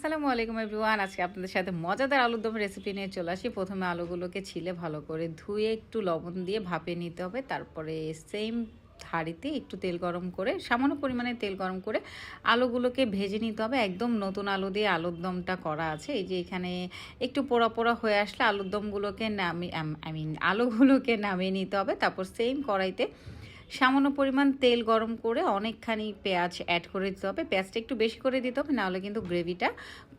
আসসালামু আলাইকুম এভরিওয়ান। আজকে আপনাদের সাথে মজাদার আলুর দমের রেসিপি নিয়ে চলে আসি। প্রথমে আলুগুলোকে ছিলে ভালো করে ধুয়ে একটু লবণ দিয়ে ভাপিয়ে নিতে হবে। তারপরে সেম হাঁড়িতে একটু তেল গরম করে, সামান্য পরিমাণে তেল গরম করে আলুগুলোকে ভেজে নিতে হবে। একদম নতুন আলু দিয়ে আলুর দমটা করা আছে। এই যে এখানে একটু পোড়া পোড়া হয়ে আসলে আলুর দমগুলোকে আলুগুলোকে নামিয়ে নিতে হবে। তারপর সেম কড়াইতে সামান্য পরিমাণ তেল গরম করে অনেকখানি পেঁয়াজ অ্যাড করে দিতে হবে। পেঁয়াজটা একটু বেশি করে দিতে হবে, নাহলে কিন্তু গ্রেভিটা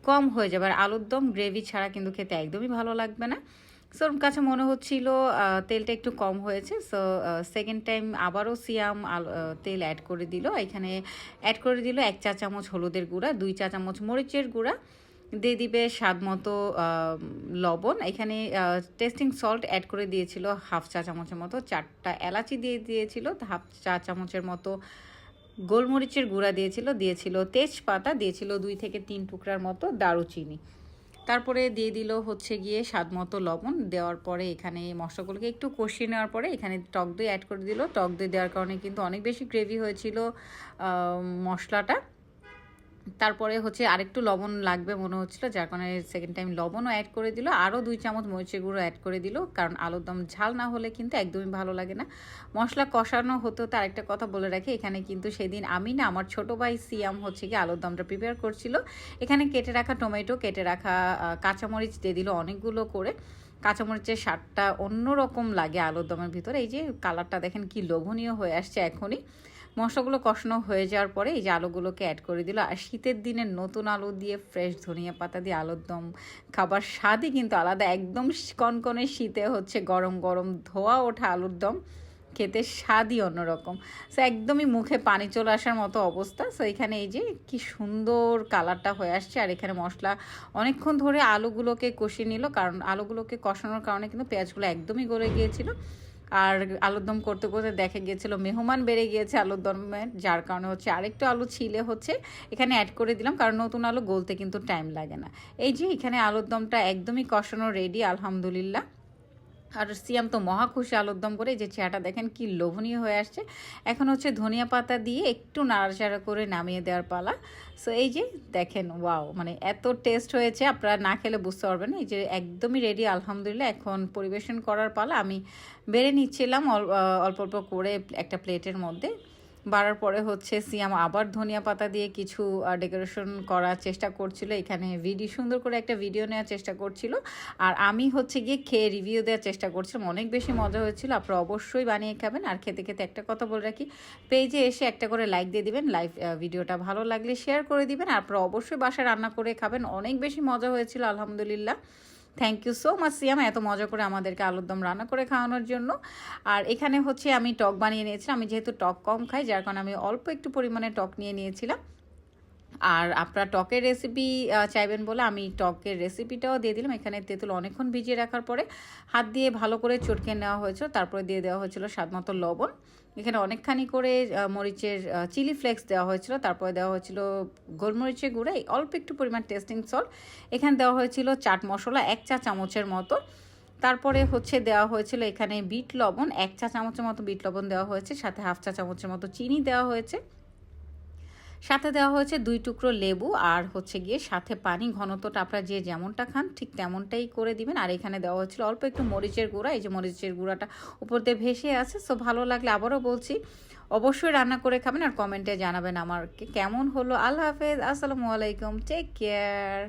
কম হয়ে যাবে। আর আলুর দম গ্রেভি ছাড়া কিন্তু খেতে একদমই ভালো লাগবে না। সো ওর কাছে মনে হচ্ছিল তেলটা একটু কম হয়েছে। সো সেকেন্ড টাইম আবারও সিয়াম তেল অ্যাড করে দিল। এখানে অ্যাড করে দিল 1 চা চামচ হলুদের গুঁড়া, 2 চা চামচ মরিচের গুঁড়া, দিয়ে দিবে স্বাদ মতো লবণ। এখানে টেস্টিং সল্ট অ্যাড করে দিয়েছিল হাফ চা চামচের মতো, 4টা এলাচি দিয়ে দিয়েছিল, হাফ চা চামচের মতো গোলমরিচের গুঁড়া দিয়েছিল তেজপাতা, দিয়েছিল 2 থেকে 3 টুকরার মতো দারুচিনি। তারপরে দিয়ে দিল হচ্ছে গিয়ে স্বাদ মতো লবণ। দেওয়ার পরে এখানে মশলাগুলোকে একটু কষিয়ে নেওয়ার পরে এখানে টক দই অ্যাড করে দিল। টক দই দেওয়ার কারণে কিন্তু অনেক বেশি গ্রেভি হয়েছিল মশলাটা। তারপরে হচ্ছে আরেকটু লবণ লাগবে মনে হচ্ছিলো, যার কারণে সেকেন্ড টাইম লবণও অ্যাড করে দিল। আরও 2 চামচ মরিচের গুঁড়ো অ্যাড করে দিল, কারণ আলুর দম ঝাল না হলে কিন্তু একদমই ভালো লাগে না। মশলা কষানো হতে হতে আরেকটা কথা বলে রাখি, এখানে কিন্তু সেদিন আমি না, আমার ছোটো ভাই সিয়াম হচ্ছে কি আলুর দমটা প্রিপেয়ার করছিল। এখানে কেটে রাখা টমেটো, কেটে রাখা কাঁচামরিচ দিয়ে দিল অনেকগুলো করে। কাঁচামরিচের স্বাদটা অন্যরকম লাগে আলুর দমের ভিতরে। এই যে কালারটা দেখেন কি লোভনীয় হয়ে আসছে এখনই। মশলাগুলো কষানো হয়ে যাওয়ার পরে এই যে আলুগুলোকে অ্যাড করে দিল। আর শীতের দিনে নতুন আলু দিয়ে ফ্রেশ ধনিয়া পাতা দিয়ে আলুর দম খাবার স্বাদই কিন্তু আলাদা। একদম কনকনে শীতে হচ্ছে গরম গরম ধোয়া ওঠা আলুর দম খেতে স্বাদই অন্যরকম। সো একদমই মুখে পানি চলে আসার মতো অবস্থা। সো এখানে এই যে কি সুন্দর কালারটা হয়ে আসছে। আর এখানে মশলা অনেকক্ষণ ধরে আলুগুলোকে কষিয়ে নিল, কারণ আলুগুলোকে কষানোর কারণে কিন্তু পেঁয়াজগুলো একদমই গলে গিয়েছিল। আর আলুর দম করতে করতে দেখা গিয়েছিল মেহমান বেড়ে গিয়েছে আলুর দমে, যার কারণে হচ্ছে আরেকটু আলু ছিলে হচ্ছে এখানে অ্যাড করে দিলাম, কারণ নতুন আলু গলতে কিন্তু টাইম লাগে না। এই যে এখানে আলুর দমটা একদমই কষানো রেডি আলহামদুলিল্লাহ। আর সিয়াম তো মহা খুশি আলুর দম করে। যে চেহারাটা দেখেন কি লোভনীয় হয়ে আসছে। এখন হচ্ছে ধনিয়া পাতা দিয়ে একটু নাড়াচাড়া করে নামিয়ে দেওয়ার পালা। সো এই যে দেখেন, ওয়াও, মানে এত টেস্ট হয়েছে, আপনারা না খেলে বুঝতে পারবেন। এই যে একদমই রেডি আলহামদুলিল্লাহ। এখন পরিবেশন করার পালা। আমি বেড়ে নিচ্ছিলাম অল্প অল্প করে একটা প্লেটের মধ্যে। বাড়ার পরে হচ্ছে সিয়াম আবার ধনিয়া পাতা দিয়ে কিছু ডেকোরেশন করার চেষ্টা করছিল। এখানে সুন্দর করে একটা ভিডিও নেওয়ার চেষ্টা করছিল। আর আমি হচ্ছে গিয়ে খেয়ে রিভিউ দেওয়ার চেষ্টা করছিলাম। অনেক বেশি মজা হয়েছিল। আপনারা অবশ্যই বানিয়ে খাবেন। আর খেতে খেতে একটা কথা বলে রাখি, পেজে এসে একটা করে লাইক দিয়ে দিবেন, ভিডিওটা ভালো লাগলে শেয়ার করে দিবেন। আর আপনারা অবশ্যই বাসায় রান্না করে খাবেন। অনেক বেশি মজা হয়েছিল আলহামদুলিল্লাহ। থ্যাংক ইউ সো মাচ সিয়াম, এত মজা করে আমাদেরকে আলুর দম রান্না করে খাওয়ানোর জন্য। আর এখানে হচ্ছে আমি টক বানিয়ে নিয়েছিলাম। আমি যেহেতু টক কম খাই, যার কারণে আমি অল্প একটু পরিমাণে টক নিয়ে নিয়েছিলাম। আর আপনারা টকের রেসিপি চাইবেন বলে আমি টকের রেসিপিটাও দিয়ে দিলাম। এখানে তেঁতুল অনেকক্ষণ ভিজিয়ে রাখার পরে হাত দিয়ে ভালো করে চটকে নেওয়া হয়েছিল। তারপরে দিয়ে দেওয়া হয়েছিল স্বাদমতো লবণ। এখানে অনেকখানি করে মরিচের চিলি ফ্লেক্স দেওয়া হয়েছিল। তারপরে দেওয়া হয়েছিল গোলমরিচের গুঁড়া, অল্প একটু পরিমাণ টেস্টিং সল্ট। এখানে দেওয়া হয়েছিল চাট মশলা 1 চা চামচের মতো। তারপরে হচ্ছে দেওয়া হয়েছিল এখানে বিট লবণ, 1 চা চামচের মতো বিট লবণ দেওয়া হয়েছে, সাথে হাফ চা চামচের মতো চিনি দেওয়া হয়েছে, সাথে দেওয়া হয়েছে 2 টুকরো লেবু, আর হচ্ছে গিয়ে সাথে পানি। ঘনত্বটা আপনারা যে যেমনটা খান ঠিক তেমনটাই করে দিবেন। আর এখানে দেওয়া হয়েছিল অল্প একটু মরিচের গুঁড়া। এই যে মরিচের গুঁড়াটা উপর দিয়ে ভেসে আছে। সো ভালো লাগলে আবারও বলছি অবশ্যই রান্না করে খাবেন আর কমেন্টে জানাবেন আমার কেমন হলো। আল্লাহ হাফেজ, আসসালামু আলাইকুম, টেক কেয়ার।